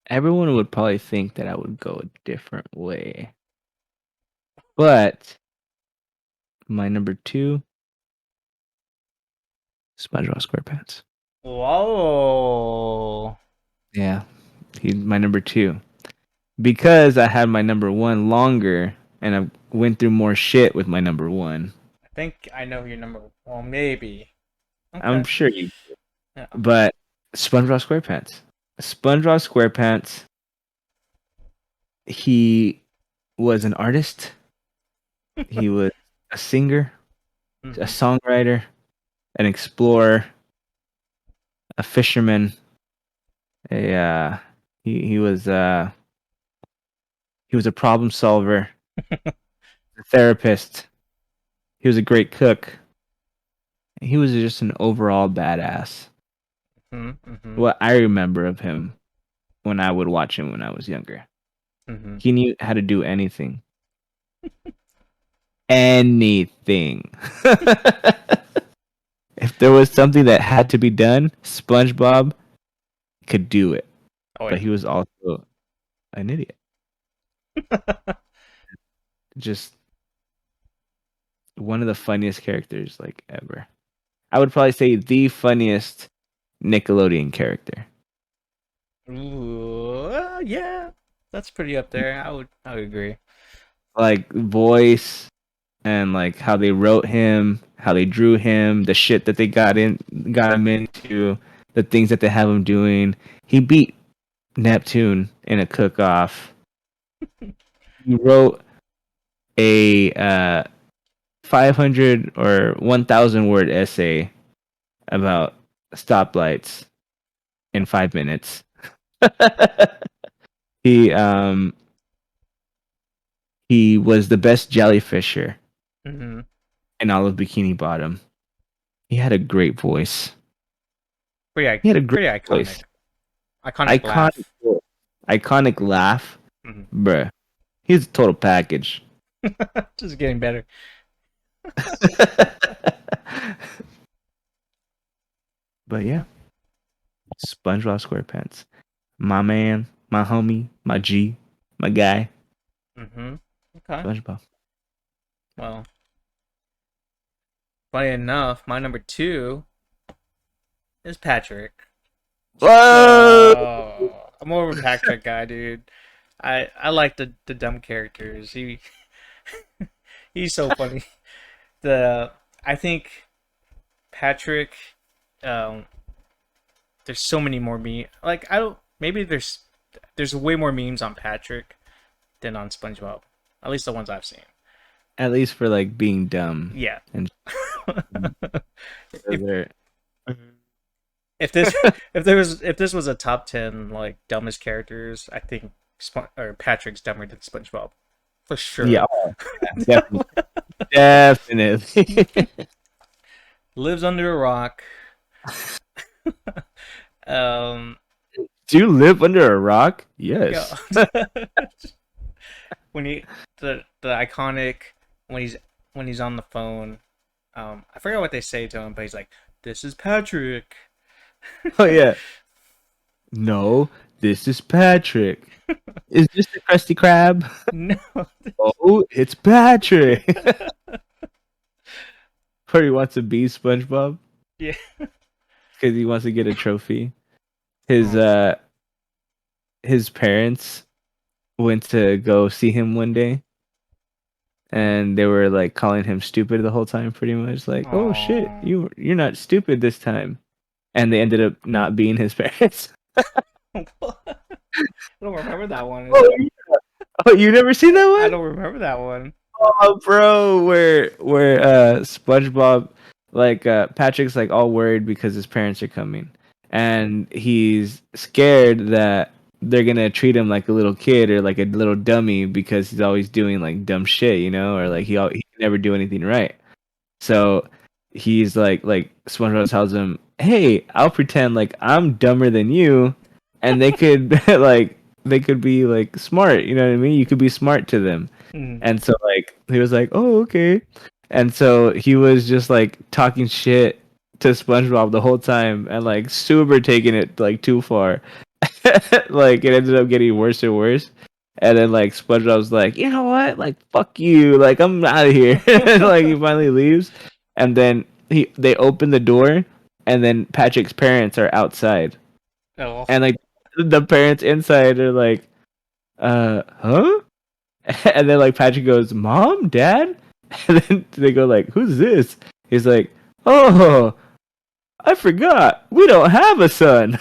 Everyone would probably think that I would go a different way, but my number 2, SpongeBob SquarePants. Whoa. Yeah, he's my number 2 because I had my number 1 longer, and I went through more shit with my number 1. I think I know your number. Well, maybe. I'm Okay. sure you, Yeah. but SpongeBob SquarePants. SpongeBob SquarePants. He was an artist. He was a singer, a Hmm. songwriter, an explorer, a fisherman. A he was he was a problem solver, a therapist. He was a great cook. He was just an overall badass. Hmm. What I remember of him when I would watch him when I was younger, Hmm. he knew how to do anything. Anything. If there was something that had to be done, SpongeBob could do it. Oh But yeah. he was also an idiot. Just one of the funniest characters like ever. I would probably say the funniest Nickelodeon character. Ooh, yeah. That's pretty up there. I would agree. like voice and like how they wrote him, how they drew him, the shit that they got him into, the things that they have him doing. He beat Neptune in a cook-off. He wrote a 500 or 1,000 word essay about stoplights in 5 minutes. he he was the best jellyfisher Mm-hmm. in all of Bikini Bottom. He had a great voice. Pretty, He had a great pretty voice. iconic. Iconic Iconic, laugh. iconic laugh, Mm-hmm. bruh. He's a total package. Just getting better. But yeah, SpongeBob SquarePants, my man, my homie, my G, my guy, Mm-hmm. Okay. SpongeBob. Well, funny enough, my number two is Patrick. Whoa! I'm more of a Patrick guy, dude. I like the dumb characters. He's so funny. The I think Patrick, um, there's so many more Like I don't. Maybe there's way more memes on Patrick than on SpongeBob. At least the ones I've seen. At least for like being dumb Yeah. and if they're- if this if this was a top 10 like dumbest characters, I think or Patrick's dumber than SpongeBob for sure. yeah, oh, yeah, definitely. Lives under a rock. Um, Do you live under a rock? go. Yes. When he the iconic when he's on the phone. I forgot what they say to him, but he's like, "This is Patrick." Oh yeah. No, this is Patrick. Is this the Krusty Krab? No. Oh, it's Patrick. Where he wants to be SpongeBob Yeah. because he wants to get a trophy. His Oh. his parents went to go see him one day, and they were like calling him stupid the whole time, pretty much like, "Oh shit, Aw. you're not stupid this time," and they ended up not being his parents. I don't remember that one. Oh, oh, you never seen that I one? don't remember that one. Oh, bro, where SpongeBob, like Patrick's like all worried because his parents are coming, and he's scared that they're gonna treat him like a little kid or like a little dummy because he's always doing like dumb shit, you know, or like he can never do anything right. So he's like SpongeBob tells him, "Hey, I'll pretend like I'm dumber than you, and they could they could be like smart, you know what I mean? You could be smart to them." Mm. And so like he was like, "Oh, okay." And so he was just like talking shit to SpongeBob the whole time and like super taking it like too far. Like it ended up getting worse and worse. And then like SpongeBob was like, "You know what? Like fuck you. Like I'm out of here." Like he finally leaves. And then they open the door and then Patrick's parents are outside. Oh. And like the parents inside are like, huh?" And then like Patrick goes, "Mom, Dad?" And then they go like, "Who's this?" He's like, "Oh, I forgot. We don't have a son."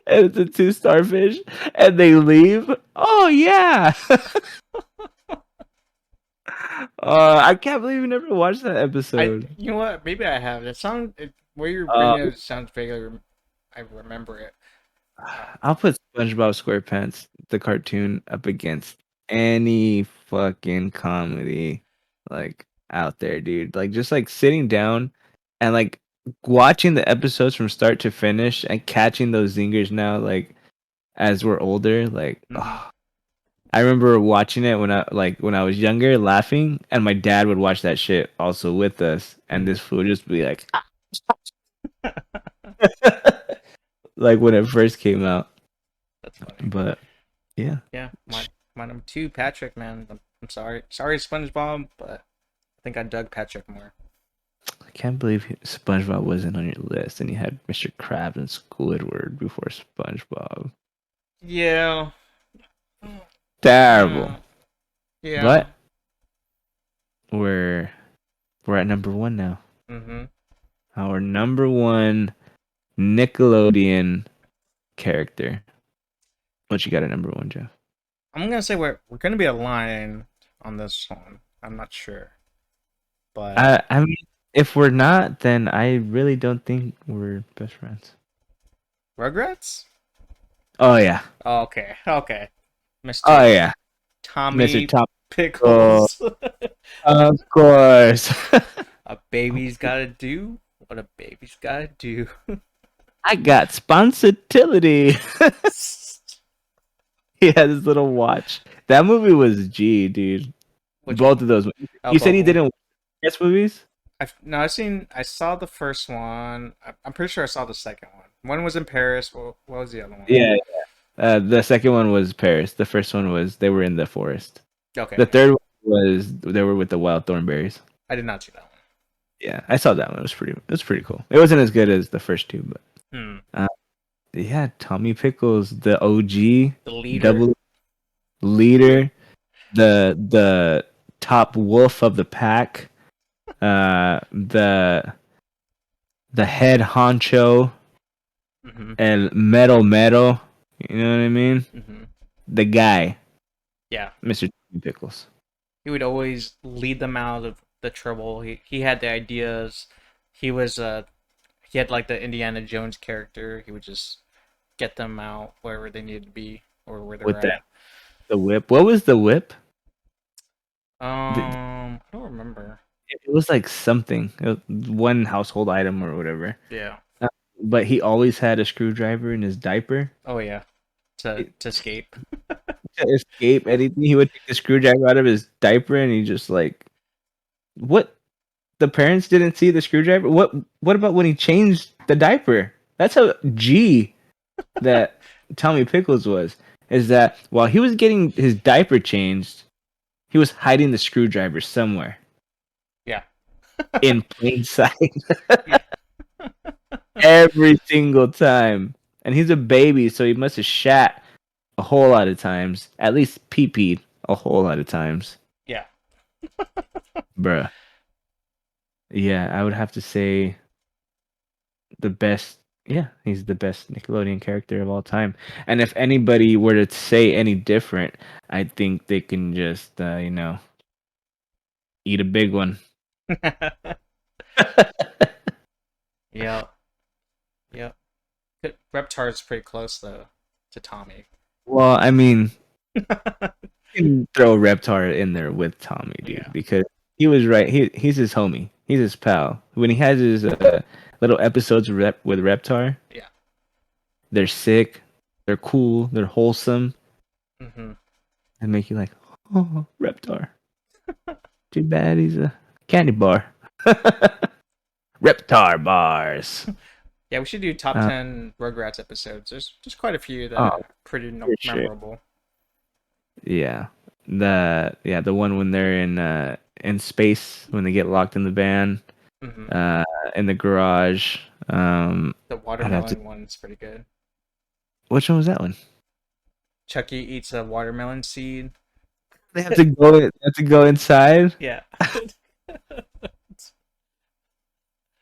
And it's a two starfish, and they leave. Oh yeah. I can't believe you never watched that episode. You know what? Maybe I have. Where you're Uh, bringing it sounds vaguely. I remember it. I'll put SpongeBob SquarePants, the cartoon, up against any fucking comedy like out there, dude. Like just like sitting down and like watching the episodes from start to finish and catching those zingers now, like as we're older, like Mm-hmm. I remember watching it when I was younger, laughing, and my dad would watch that shit also with us, and this fool would just be like, like when it first came out. That's funny. But yeah. Yeah, my number two, Patrick. Man, I'm sorry, SpongeBob, but I think I dug Patrick more. I can't believe SpongeBob wasn't on your list, and you had Mr. Krabs and Squidward before SpongeBob. Yeah, Terrible. Yeah. Yeah. But we're we're at number one now. Mm-hmm. Our number one Nickelodeon character. What you got at number one, Jeff? I'm gonna say we're gonna be aligned on this one. I'm not sure, but I mean, if we're not, then I really don't think we're best friends. Rugrats. Oh yeah. Oh, okay, okay, Oh Mr. yeah. Mr. Tommy Top. Oh, Pickles. of course. A baby's gotta do what a baby's gotta do. I got sponsibility. He had his little watch. That movie was G, dude. Which Both one? of those. Oh, You said both he of them. didn't watch yes movies? No, I saw the first one. I'm pretty sure I saw the second one. One was in Paris. What was the other one? Yeah. The second one was Paris. The first one was they were in the forest. The Okay, third one was they were with the wild thornberries. I did not see that Yeah, I saw that one. It was pretty cool. It wasn't as good as the first two, but one. yeah, Tommy Pickles, the OG, The leader. double leader, the top wolf of the pack, the head honcho, Mm-hmm. el mero mero. You know what I mean? Mm-hmm. The guy, Yeah, Mr. Tommy Pickles. he would always lead them out of the trouble. He had the ideas. He was he had like the Indiana Jones character. He would just get them out wherever they needed to be or where they're With at. the whip. What was the whip? I don't remember. It was like something, it was one household item or whatever. Yeah. Uh, But he always had a screwdriver in his diaper. Oh yeah. To escape. To escape anything, he would take the screwdriver out of his diaper and he just like, what? The parents didn't see the screwdriver? What about when he changed the diaper? That's how G that Tommy Pickles was. Is that while he was getting his diaper changed, he was hiding the screwdriver somewhere Yeah. in plain sight Yeah. every single time. And he's a baby, so he must have shat a whole lot of times. At least pee-peed a whole lot of times. Yeah. Bruh. Yeah, I would have to say the best. Yeah, he's the best Nickelodeon character of all time. And if anybody were to say any different, I think they can just, eat a big one. Yeah. Yeah. Reptar's pretty close though to Tommy. Well, I mean, you can throw Reptar in there with Tommy, dude, Yeah. because he was right. He's his homie. He's his pal. When he has his little episodes with Reptar, Yeah. they're sick, they're cool, they're wholesome, Mm-hmm. and make you like, oh, Reptar. Too bad he's a candy bar. Reptar bars. Yeah, we should do top Uh, 10 Rugrats episodes. There's just quite a few that oh, are pretty for sure. memorable. Yeah. The one when they're in space when they get locked in the van, Mm-hmm. in the garage. The I'd have to. watermelon one's pretty good. Which one was that one? Chucky eats a watermelon seed. They have to go. They have to go inside. Yeah.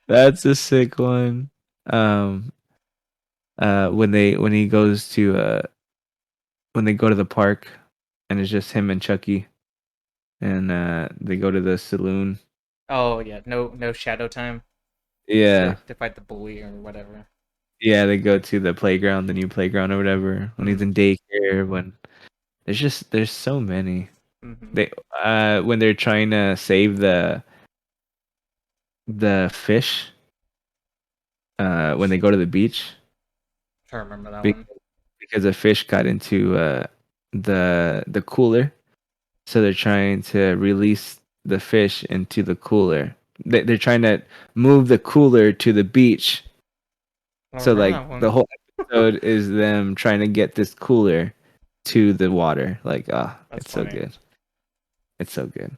That's a sick one. Um. When he goes to when they go to the park, and it's just him and Chucky, and they go to the saloon. Oh yeah, no shadow time Yeah. to fight the bully or whatever. Yeah, they go to the playground, the new playground or whatever. When he's in daycare, when there's so many. Mm-hmm. They when they're trying to save the fish, when they go to the beach, I remember that be- one. because a fish got into the cooler, so they're trying to release the fish into the cooler. They're trying to move the cooler to the beach. I So remember like that the one. whole episode is them trying to get this cooler to the water. Like, That's it's so funny. good. It's so good.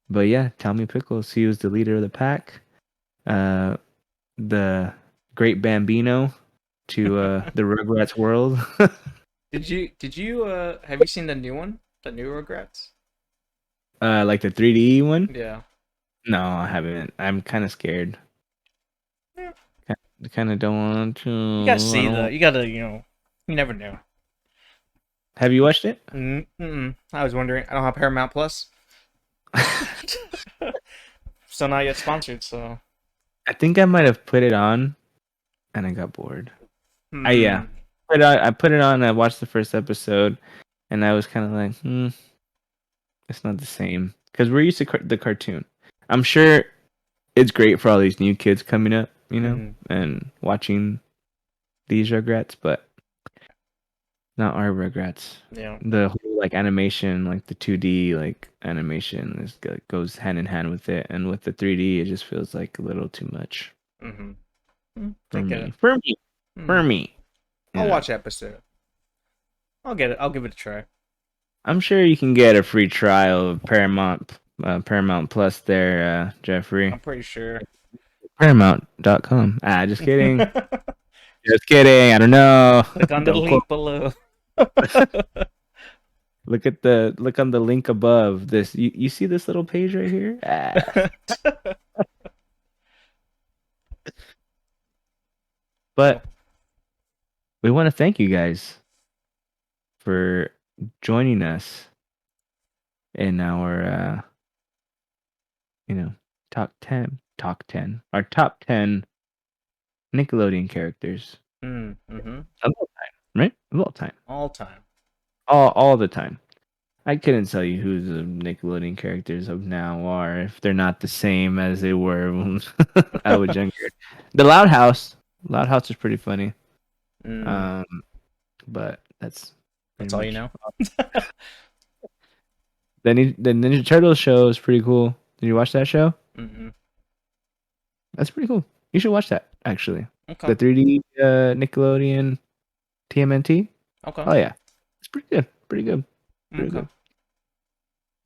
But yeah, Tommy Pickles, he was the leader of the pack. The great Bambino to the Rugrats world. Did you have you seen the new one? The new Regrets? Like the 3D one? Yeah. No, I haven't. I'm kind of scared. Eh, I kind of don't want You gotta to. I see don't. you gotta, you never know. Have you watched it? I was wondering. I don't have Paramount Plus. Still not yet sponsored, so. I think I might have put it on and I got bored. Yeah, Hmm. I put it on. I watched the first episode, and I was kind of like, it's not the same because we're used to the cartoon. I'm sure it's great for all these new kids coming up, Hmm. and watching these Rugrats, but not our Rugrats. Yeah. The whole like animation, like the 2D like animation, goes hand in hand with it, and with the 3D, it just feels like a little too much Hmm. I for get me. it. For me. Hmm. For me. I'll You know. watch the episode. I'll get it. I'll give it a try. I'm sure you can get a free trial of Paramount Plus there, Jeffrey. I'm pretty sure. Paramount.com. Just kidding. Click Just kidding. I don't know. on the Don't quote. link below. Look on the link above. This you see this little page right here? Well, But we want to thank you guys for joining us in our you know, our top 10 Nickelodeon characters mm-hmm. of all time, right? Of all time. All time. All the time. I couldn't tell you who the Nickelodeon characters of now are if they're not the same as they were when I was younger. The Loud House is pretty funny. Mm, Um, but that's pretty that's all you much know. the Ninja Turtles show is pretty cool. Did you watch that show? Hmm. That's pretty cool. You should watch that actually. Okay. The 3D Nickelodeon TMNT. Okay. Oh yeah, it's pretty good. Pretty good. Pretty Okay. good.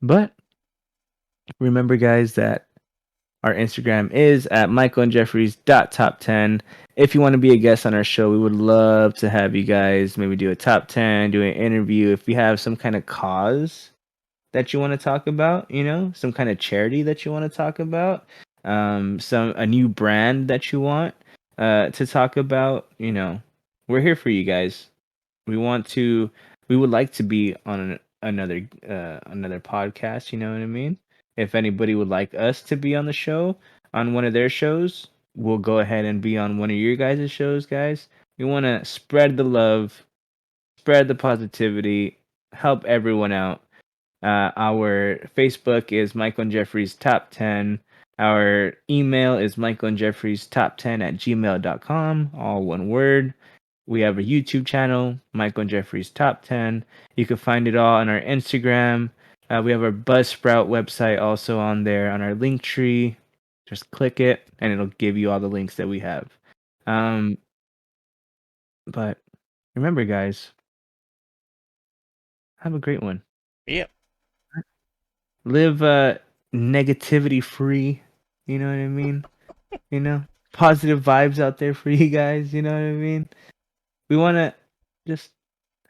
But remember, guys, that our Instagram is at Michael and Jeffrey's top 10. If you want to be a guest on our show, we would love to have you guys maybe do a top 10, do an interview. If you have some kind of cause that you want to talk about, some kind of charity that you want to talk about, a new brand that you want to talk about, we're here for you guys. We want to we would like to be on another podcast, you know what I mean? If anybody would like us to be on the show, on one of their shows, we'll go ahead and be on one of your guys' shows, guys. We want to spread the love, spread the positivity, help everyone out. Our Facebook is Michael and Jeffrey's Top 10. Our email is Michael and Jeffrey's Top 10 at gmail.com, all one word. We have a YouTube channel, Michael and Jeffrey's Top 10. You can find it all on our Instagram. We have our Buzzsprout website also on there on our link tree. Just click it and it'll give you all the links that we have. Um, but remember, guys, have a great one. Yep. Live negativity free. You know what I mean? Positive vibes out there for you guys. You know what I mean? We want to just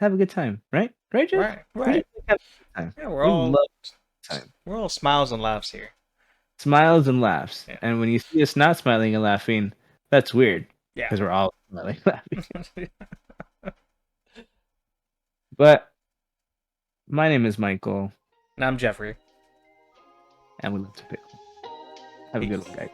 have a good time, right? Right, Jeff? Right. We Right. just like have a good time. Yeah, We love time. we're all smiles and laughs here. Smiles and laughs. Yeah. And when you see us not smiling and laughing, that's weird Yeah. because we're all smiling and laughing. But my name is Michael, And I'm Jeffrey. and we love to pickle. Have a good Peace. one, guys.